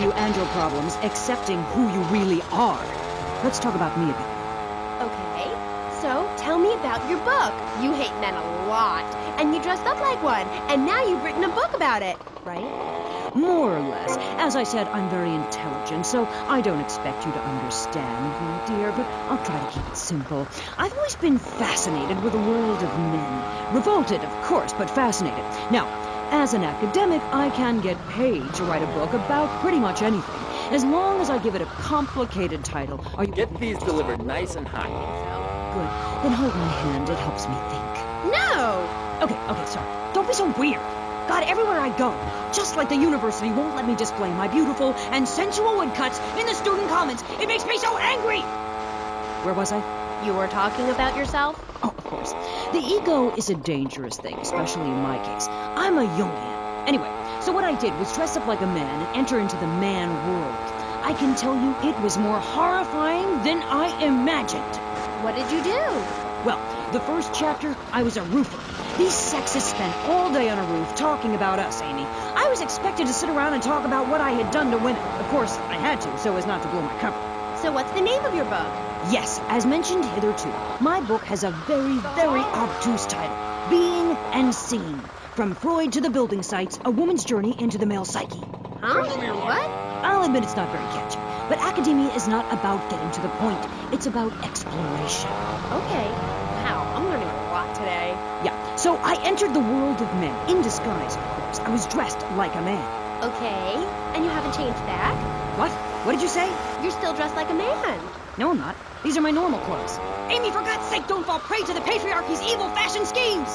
you and your problems, accepting who you really are. Let's talk about me a bit. Okay, so tell me about your book. You hate men a lot, and you dressed up like one, and now you've written a book about it, right? More or less. As I said, I'm very intelligent, so I don't expect you to understand, my dear, but I'll try to keep it simple. I've always been fascinated with the world of men. Revolted, of course, but fascinated. Now, as an academic, I can get paid to write a book about pretty much anything, as long as I give it a complicated title. Are you... Get these delivered nice and hot. Good. Then hold my hand. It helps me think. No! Okay, sorry. Don't be so weird. God, everywhere I go, just like the university won't let me display my beautiful and sensual woodcuts in the student commons. It makes me so angry! Where was I? You were talking about yourself? Oh, of course. The ego is a dangerous thing, especially in my case. I'm a Jungian. Anyway, so what I did was dress up like a man and enter into the man world. I can tell you it was more horrifying than I imagined. What did you do? Well, the first chapter, I was a roofer. These sexists spent all day on a roof talking about us, Amy. I was expected to sit around and talk about what I had done to women. Of course, I had to, so as not to blow my cover. So what's the name of your book? Yes, as mentioned hitherto, my book has a very, very obtuse title. Being and Seeing. From Freud to the building sites, a woman's journey into the male psyche. Huh? What? I'll admit it's not very catchy, but academia is not about getting to the point. It's about exploration. Okay. Wow, I'm learning a lot today. Yeah, so I entered the world of men, in disguise, of course. I was dressed like a man. Okay. And you haven't changed back? What? What did you say? You're still dressed like a man. No, I'm not. These are my normal clothes. Amy, for God's sake, don't fall prey to the patriarchy's evil fashion schemes!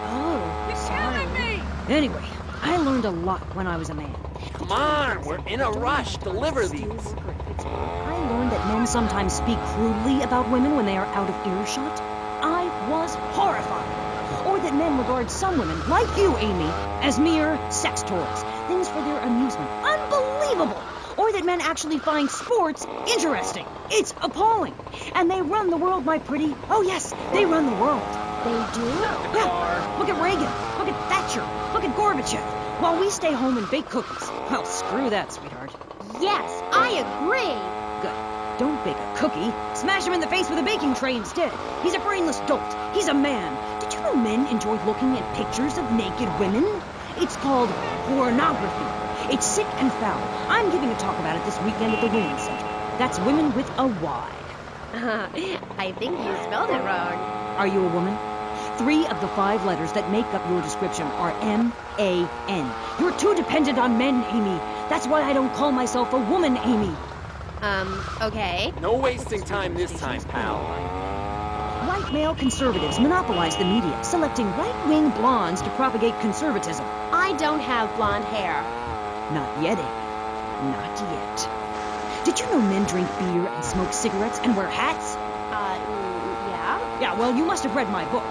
Oh, sorry. Me! Anyway, I learned a lot when I was a man. Come on, we're in a rush. Deliver these. I learned that men sometimes speak crudely about women when they are out of earshot. I was horrified. Or that men regard some women, like you, Amy, as mere sex toys, things for their amusement. Unbelievable! Or that men actually find sports interesting. It's appalling. And they run the world, my pretty. Oh, yes, they run the world. They do? Yeah, look at Reagan. Look at Thatcher. Look at Gorbachev. While we stay home and bake cookies. Well, screw that, sweetheart. Yes, I agree. Good. Don't bake a cookie. Smash him in the face with a baking tray instead. He's a brainless dolt. He's a man. Did you know men enjoy looking at pictures of naked women? It's called pornography. It's sick and foul. I'm giving a talk about it this weekend at the Women's Center. That's women with a Y. I think you spelled it wrong. Are you a woman? 3 of the 5 letters that make up your description are M-A-N. You're too dependent on men, Amy. That's why I don't call myself a woman, Amy. Okay. No wasting time this time, pal. White male conservatives monopolize the media, selecting right-wing blondes to propagate conservatism. I don't have blonde hair. Not yet, Amy. Not yet. Did you know men drink beer and smoke cigarettes and wear hats? Yeah? Yeah, well, you must have read my book.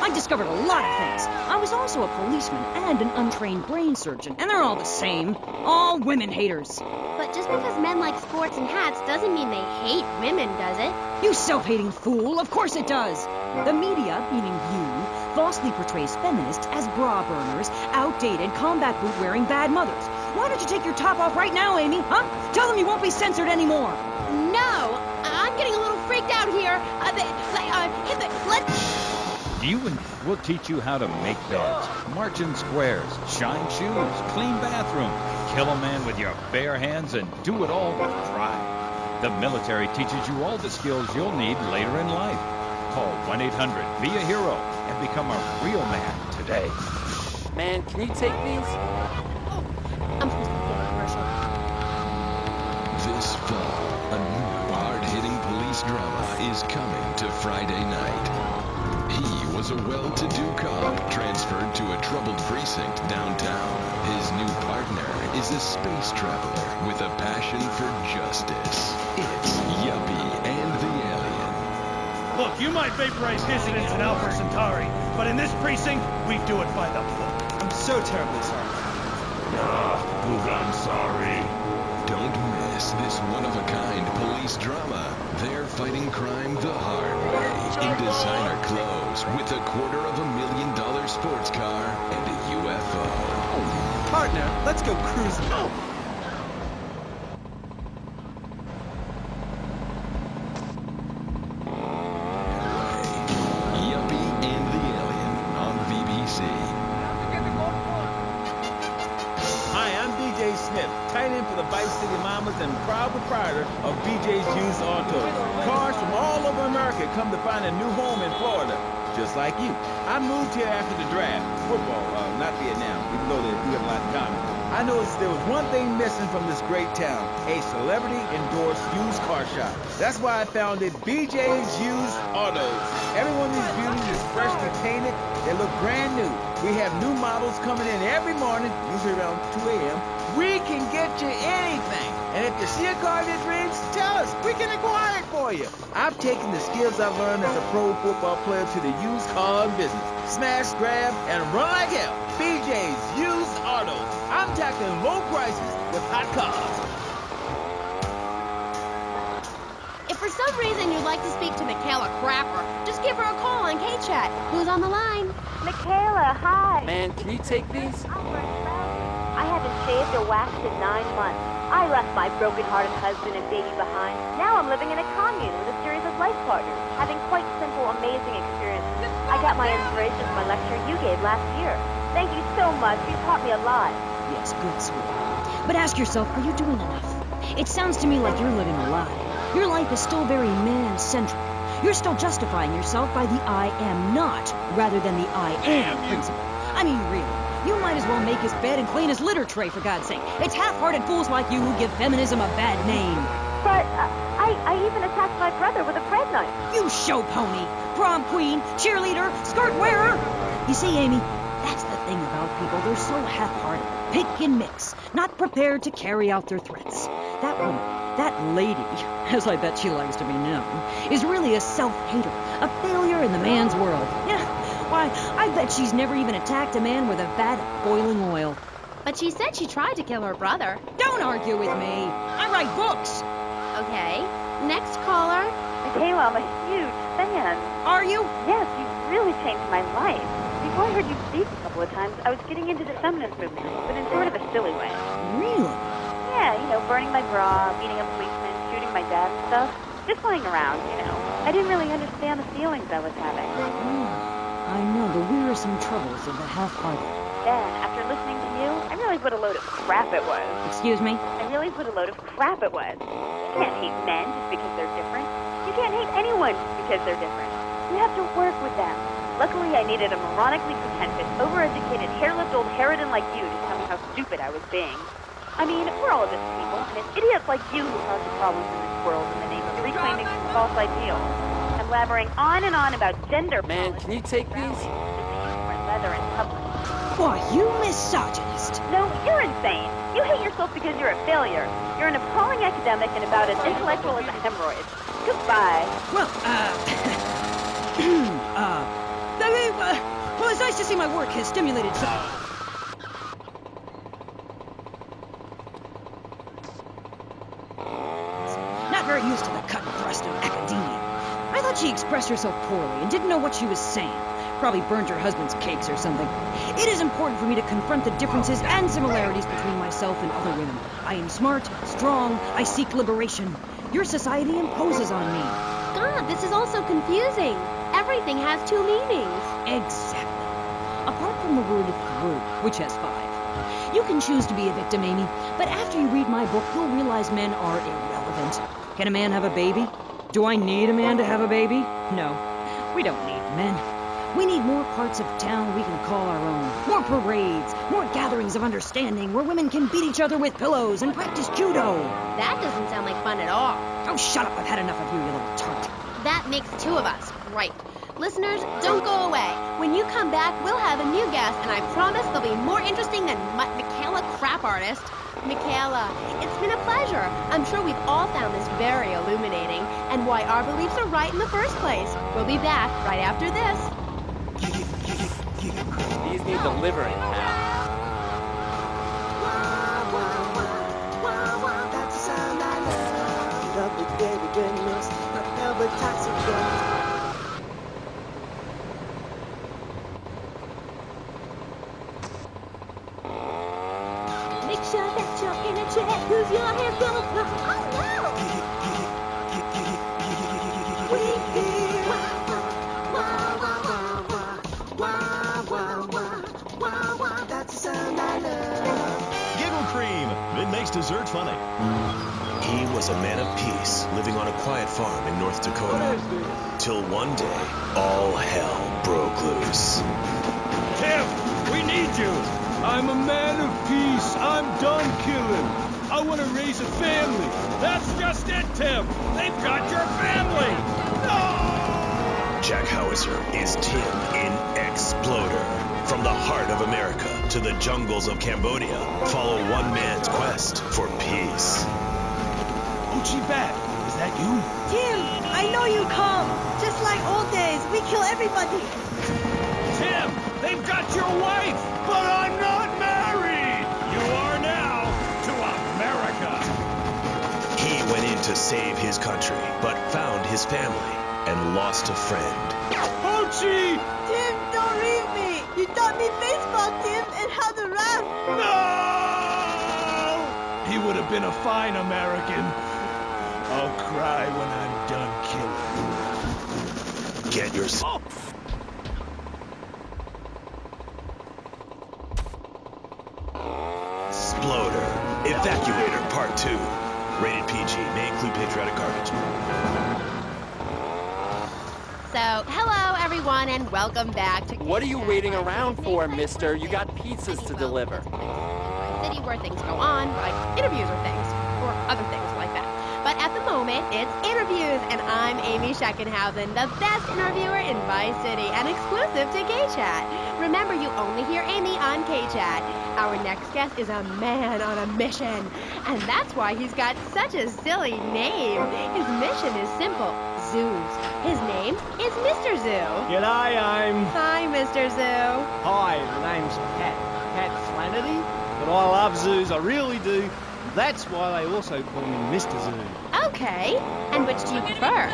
I discovered a lot of things. I was also a policeman and an untrained brain surgeon, and they're all the same. All women haters. But just because men like sports and hats doesn't mean they hate women, does it? You self-hating fool, of course it does. The media, meaning you, falsely portrays feminists as bra burners, outdated, combat boot-wearing bad mothers. Why don't you take your top off right now, Amy, huh? Tell them you won't be censored anymore. No, I'm getting a little freaked out here. We'll teach you how to make beds, march in squares, shine shoes, clean bathroom, kill a man with your bare hands, and do it all with pride. The military teaches you all the skills you'll need later in life. Call 1-800, be a hero, and become a real man today. Man, can you take these? I'm supposed to get a commercial. This fall, a new hard-hitting police drama is coming to Friday night. He was a well-to-do cop transferred to a troubled precinct downtown. His new partner is a space traveler with a passion for justice. It's Yuppie and the Alien. Look, you might vaporize dissidents in Alpha Centauri, but in this precinct, we do it by the book. I'm so terribly sorry. I'm sorry. Don't miss this one-of-a-kind police drama. They're fighting crime the hard way in designer clothes with $250,000 sports car and a UFO. Partner, let's go cruising. tight end for the Vice City Mamas and proud proprietor of BJ's Used Auto. Cars from all over America come to find a new home in Florida, just like you. I moved here after the draft. Football, not Vietnam, even though we have a lot in common. I noticed there was one thing missing from this great town, a celebrity-endorsed used car shop. That's why I founded BJ's Used Autos. Every one of these beauties is freshly painted. They look brand new. We have new models coming in every morning, usually around 2 a.m. We can get you anything. And if you see a car of your dreams, tell us. We can acquire it for you. I've taken the skills I've learned as a pro football player to the used car business. Smash, grab, and run like hell. BJ's Used Autos. I'm tackling low prices with hot cars. If for some reason you'd like to speak to Michaela Crapper, just give her a call on K-Chat. Who's on the line? Michaela, hi. Man, can you take these? I haven't shaved or waxed in 9 months. I left my broken-hearted husband and baby behind. Now I'm living in a commune with a series of life partners, having quite simple, amazing experiences. I got my inspiration from a lecture you gave last year. Thank you so much. You taught me a lot. Yes, good, sweetie. But ask yourself, are you doing enough? It sounds to me like you're living a lie. Your life is still very man-centric. You're still justifying yourself by the I am not, rather than the I am principle. I mean, really. You might as well make his bed and clean his litter tray, for God's sake. It's half-hearted fools like you who give feminism a bad name. But I even attacked my brother with a bread knife. You show pony, prom queen, cheerleader, skirt wearer. You see, Amy, that's the thing about people. They're so half-hearted. Pick and mix, not prepared to carry out their threats. That woman, that lady, as I bet she likes to be known, is really a self-hater, a failure in the man's world. Yeah. Why, I bet she's never even attacked a man with a vat of boiling oil. But she said she tried to kill her brother. Don't argue with me. I write books. Okay. Next caller. Michaela, I'm a huge fan. Are you? Yes, you've really changed my life. Before I heard you speak a couple of times, I was getting into the feminist movement, but in sort of a silly way. Really? Yeah, burning my bra, beating a policeman, shooting my dad and stuff. Just playing around, I didn't really understand the feelings I was having. I know the wearisome troubles of the half-hearted. Then, after listening to you, I realized what a load of crap it was. Excuse me? I realized what a load of crap it was. You can't hate men just because they're different. You can't hate anyone just because they're different. You have to work with them. Luckily, I needed a moronically pretentious, overeducated, hair-lipped old harridan like you to tell me how stupid I was being. I mean, we're all just people, and it's idiots like you who cause the problems in this world in the name of reclaiming some false ideals. And blabbering on and on about gender Man, politics. can you take these? Just to use more leather in public. Why, you misogynist. No, you're insane. You hate yourself because you're a failure. You're an appalling academic and about as intellectual as a hemorrhoid. Goodbye. Well, well, it's nice to see my work has stimulated some. Not very used to the cut and thrust of academia. I thought she expressed herself poorly and didn't know what she was saying. Probably burned her husband's cakes or something. It is important for me to confront the differences and similarities between myself and other women. I am smart, strong, I seek liberation. Your society imposes on me. God, this is all so confusing. Everything has two meanings. Exactly. Apart from the word through, which has 5. You can choose to be a victim, Amy, but after you read my book, you'll realize men are irrelevant. Can a man have a baby? Do I need a man to have a baby? No, we don't need men. We need more parts of town we can call our own. More parades, more gatherings of understanding where women can beat each other with pillows and practice judo. That doesn't sound like fun at all. Oh, shut up. I've had enough of you, you little tart. That makes 2 of us. Great. Listeners, don't go away. When you come back, we'll have a new guest, and I promise they'll be more interesting than Michaela Crap Artist. Michaela, it's been a pleasure. I'm sure we've all found this very illuminating, and why our beliefs are right in the first place. We'll be back right after this. These need delivering, pal. Make sure that you're in a chair, 'cause your hair's gonna fly. Oh no! Giggle Cream, It makes dessert funny. He was a man of peace, living on a quiet farm in North Dakota. Till one day, all hell broke loose. Tim, we need you. I'm a man of peace. I'm done killing. I want to raise a family. That's just it, Tim. They've got your family. No! Jack Howitzer is Tim in Exploder. From the heart of America to the jungles of Cambodia, follow one man's quest for peace. Hoochie Bat, is that you? Tim, I know you come. Just like old days, we kill everybody. Tim, they've got your wife, but I'm not married. You are now to America. He went in to save his country, but found his family and lost a friend. Hoochie! Tim, don't leave me. You taught me baseball, Tim, and how to rap. No! He would have been a fine American. I'll cry when I'm done killing. Get your... Exploder. Evacuator Part 2. Rated PG. May include patriotic garbage. So, hello everyone, and welcome back to... What are you waiting around for, mister? You got pizzas to deliver. In my city where things go on, like interviews or things, or other things like that. But at the moment, it's interviews, and I'm Amy Scheckenhausen, the best interviewer in Vice City, and exclusive to K-Chat. Remember, you only hear Amy on K-Chat. Our next guest is a man on a mission, and that's why he's got such a silly name. His mission is simple. Zoos. His name is Mr. Zoo. G'day, Hi, Mr. Zoo. Hi, the name's Pat Flannery, but I love zoos, I really do. That's why they also call me Mr. Zoo. Okay, and which do you prefer?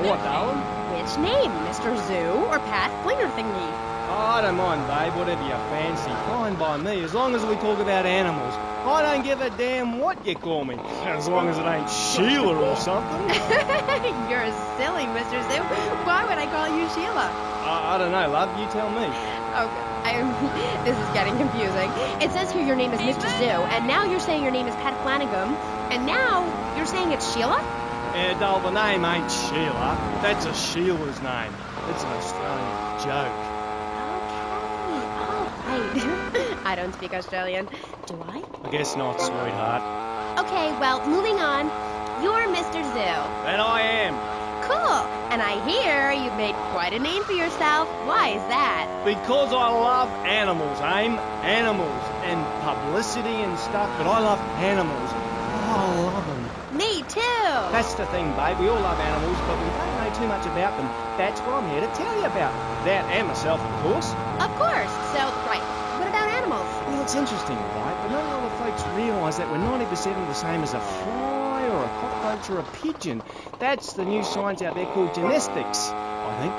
What, darling? Which name, Mr. Zoo or Pat Flinger Thingy? Oh, I don't mind, babe, whatever you fancy. Fine by me, as long as we talk about animals. I don't give a damn what you call me, as long as it ain't Sheila or something. You're silly, Mr. Zoo. Why would I call you Sheila? I don't know, love, you tell me. Okay, this is getting confusing. It says here your name is Mr. Zoo, and now you're saying your name is Pat Flanagan, and now you're saying it's Sheila? Yeah, doll, the name ain't Sheila. That's a Sheila's name. It's an Australian joke. I don't speak Australian. Do I? I guess not, sweetheart. Okay, well, moving on. You're Mr. Zoo. And I am. Cool. And I hear you've made quite a name for yourself. Why is that? Because I love animals, Aim. Animals and publicity and stuff, but I love animals. Oh, I love them. Me too. That's the thing, babe. We all love animals, but we don't know too much about them. That's what I'm here to tell you about. That and myself, of course. Of course. So, right. What about animals? Well, it's interesting, right? But not a lot of folks realise that we're 90% the same as a fly or a cockroach or a pigeon. That's the new science out there called genetics, I think,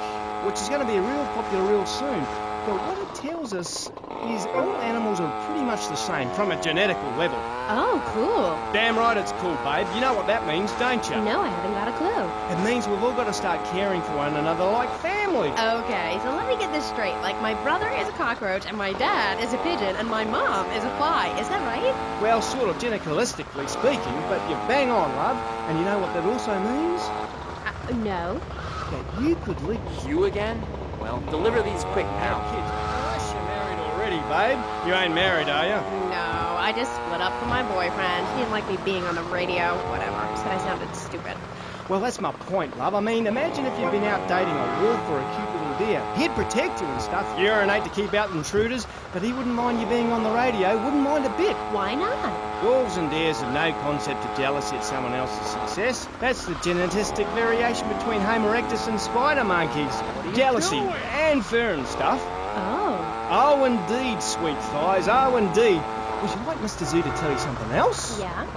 which is going to be real popular real soon. But what it tells us is all animals are pretty much the same from a genetical level. Oh, cool. Damn right it's cool, babe. You know what that means, don't you? No, I haven't got a clue. It means we've all got to start caring for one another like family. Okay, so let me get this straight. Like, my brother is a cockroach, and my dad is a pigeon, and my mom is a fly. Is that right? Well, sort of genetically speaking, but you're bang on, love. And you know what that also means? No. That you could live... You again? Well, deliver these quick, pal. Unless you're married already, babe. You ain't married, are you? No, I just split up from my boyfriend. He didn't like me being on the radio, whatever. Said I sounded stupid. Well, that's my point, love. I mean, imagine if you'd been out dating a wolf or a cute little deer. He'd protect you and stuff, urinate to keep out intruders, but he wouldn't mind you being on the radio, wouldn't mind a bit. Why not? Wolves and deers have no concept of jealousy at someone else's success. That's the genetistic variation between Homo erectus and spider monkeys. Jealousy and fur and stuff. Oh. Oh, indeed, sweet thighs. Oh, indeed. Would you like Mr. Zoo to tell you something else? Yeah?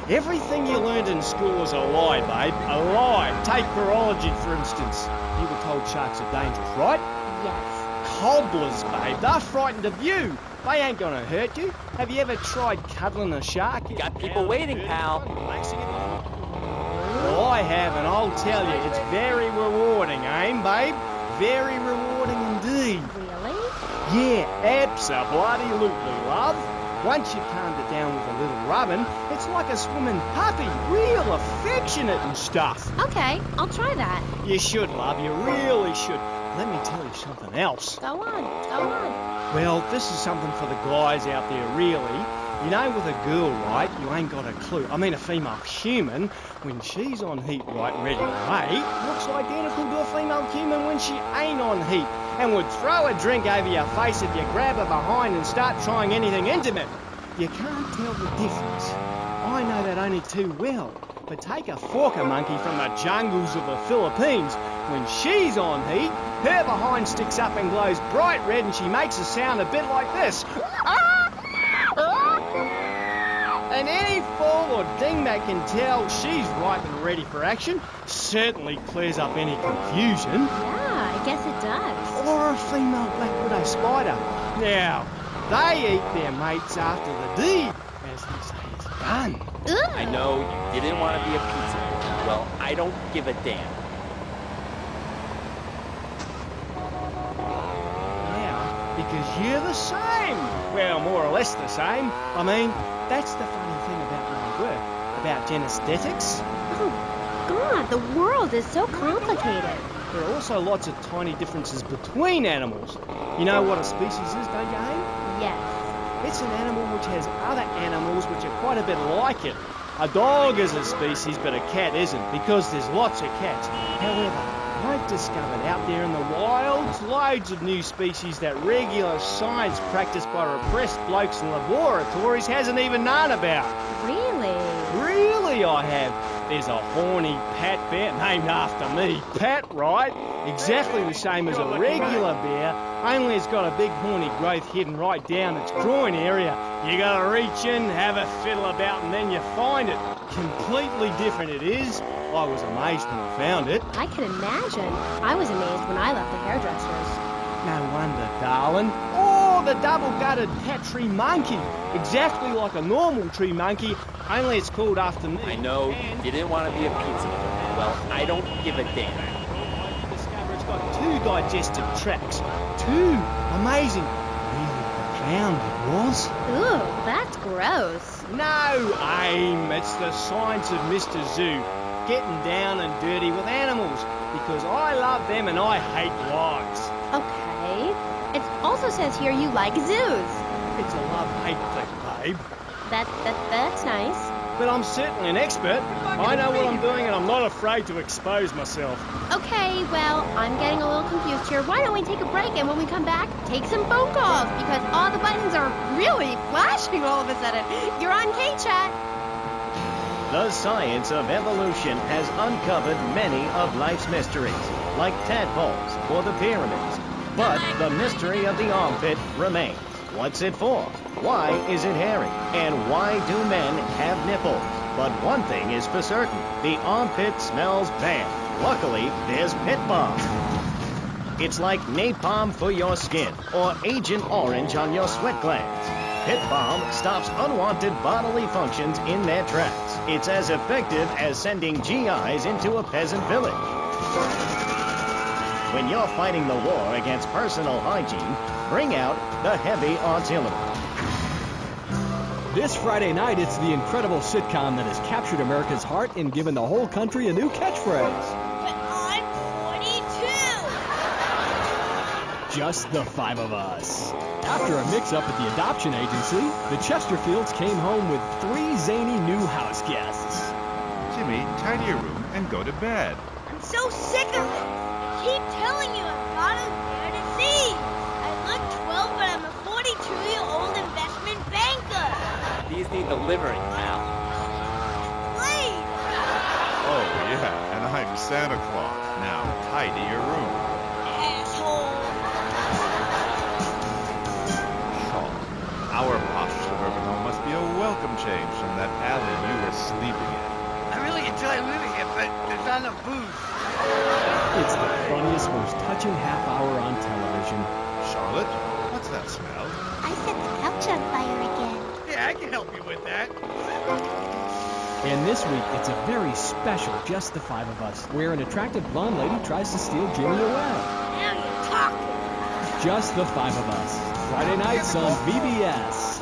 Everything you learned in school is a lie, babe. A lie. Take virology, for instance. You were told sharks are dangerous, right? Yes. Cobblers, babe. They're frightened of you. They ain't gonna hurt you. Have you ever tried cuddling a shark? Got people waiting, pal. Well, I have, and I'll tell you, it's very rewarding, ain't babe? Very rewarding indeed. Really? Yeah, abso-bloody-lutely, love. Once you calmed it down with a little rubbing, it's like a swimming puppy, real affectionate and stuff. Okay, I'll try that. You should, love, you really should. Let me tell you something else. Go on. Well, this is something for the guys out there, really. You know, with a girl, right, you ain't got a clue. I mean, a female human, when she's on heat, right, ready to mate, looks identical to a female human when she ain't on heat, and would throw a drink over your face if you grab her behind and start trying anything intimate. You can't tell the difference. I know that only too well. But take a forker monkey from the jungles of the Philippines. When she's on heat, her behind sticks up and glows bright red, and she makes a sound a bit like this. And any fool or dingbat can tell she's ripe and ready for action. Certainly clears up any confusion. Yeah, I guess it does. Or a female black widow spider. Now, they eat their mates after the deed, as they say it's done. Ugh. I know you didn't want to be a pizza. Well, I don't give a damn. Now, because you're the same. Well, more or less the same. I mean, that's the funny thing about my work, about genesthetics. Oh, God, the world is so complicated. There are also lots of tiny differences between animals. You know what a species is, don't you, Aim? Yes. It's an animal which has other animals which are quite a bit like it. A dog is a species, but a cat isn't, because there's lots of cats. However, I've discovered out there in the wilds loads of new species that regular science practiced by repressed blokes in laboratories hasn't even known about. Really? Really, I have. There's a horny Pat bear named after me. Pat, right? Exactly the same as a regular bear, only it's got a big horny growth hidden right down its groin area. You gotta reach in, have a fiddle about, and then you find it. Completely different it is. I was amazed when I found it. I can imagine. I was amazed when I left the hairdresser's. No wonder, darling. Oh, the double-gutted hat tree monkey. Exactly like a normal tree monkey, only it's called after me. I know you didn't want to be a pizza. Well, I don't give a damn. You discover it's got 2 digestive tracts. 2. Amazing. Really profound it was. Ooh, that's gross. No, Aim. It's the science of Mr. Zoo. Getting down and dirty with animals. Because I love them and I hate lies. Okay. It also says here you like zoos. It's a love-hate thing, babe. That's nice. But I'm certainly an expert. I know what I'm doing and I'm not afraid to expose myself. Okay, well, I'm getting a little confused here. Why don't we take a break, and when we come back, take some phone calls, because all the buttons are really flashing all of a sudden. You're on K-Chat. The science of evolution has uncovered many of life's mysteries, like tadpoles or the pyramids. But the mystery of the armpit remains. What's it for? Why is it hairy? And why do men have nipples? But one thing is for certain. The armpit smells bad. Luckily, there's Pit Balm. It's like napalm for your skin or Agent Orange on your sweat glands. Pit Balm stops unwanted bodily functions in their tracks. It's as effective as sending GIs into a peasant village. When you're fighting the war against personal hygiene, bring out the heavy artillery. This Friday night, it's the incredible sitcom that has captured America's heart and given the whole country a new catchphrase. But I'm 42! Just the 5 of us. After a mix-up at the adoption agency, the Chesterfields came home with 3 zany new house guests. Jimmy, tidy your room and go to bed. I'm so sick of it! I keep telling you I'm not as there to see! I look 12, but I'm a 42-year-old investment banker! These need delivering, pal. Please! Oh, yeah, and I'm Santa Claus. Now, tidy your room. Asshole! Shaw, our posh suburban home must be a welcome change from that alley you were sleeping in. I really enjoy living here, but there's not enough booze. It's the funniest, most touching half hour on television. Charlotte, what's that smell? I set the couch on fire again. Yeah, I can help you with that. And this week, it's a very special Just the 5 of Us, where an attractive blonde lady tries to steal Jimmy away. Now you're talking! Just the 5 of Us. Friday nights on VBS.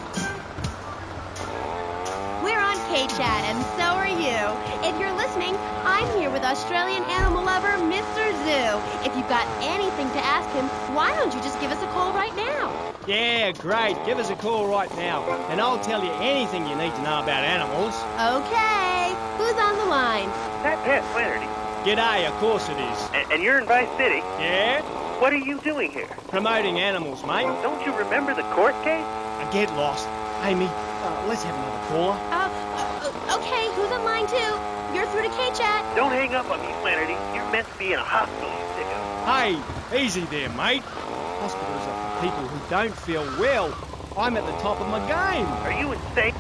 K-Chat, and so are you. If you're listening, I'm here with Australian animal lover, Mr. Zoo. If you've got anything to ask him, why don't you just give us a call right now? Yeah, great. Give us a call right now, and I'll tell you anything you need to know about animals. Okay. Who's on the line? Pat Flannery. G'day, of course it is. And you're in Vice City? Yeah? What are you doing here? Promoting animals, mate. Don't you remember the court case? I get lost. Amy, let's have another caller. Okay, who's on line 2? You're through to K-Chat. Don't hang up on me, Flannery. You're meant to be in a hospital, you sicko. Hey, easy there, mate. Hospitals are for people who don't feel well. I'm at the top of my game. Are you insane?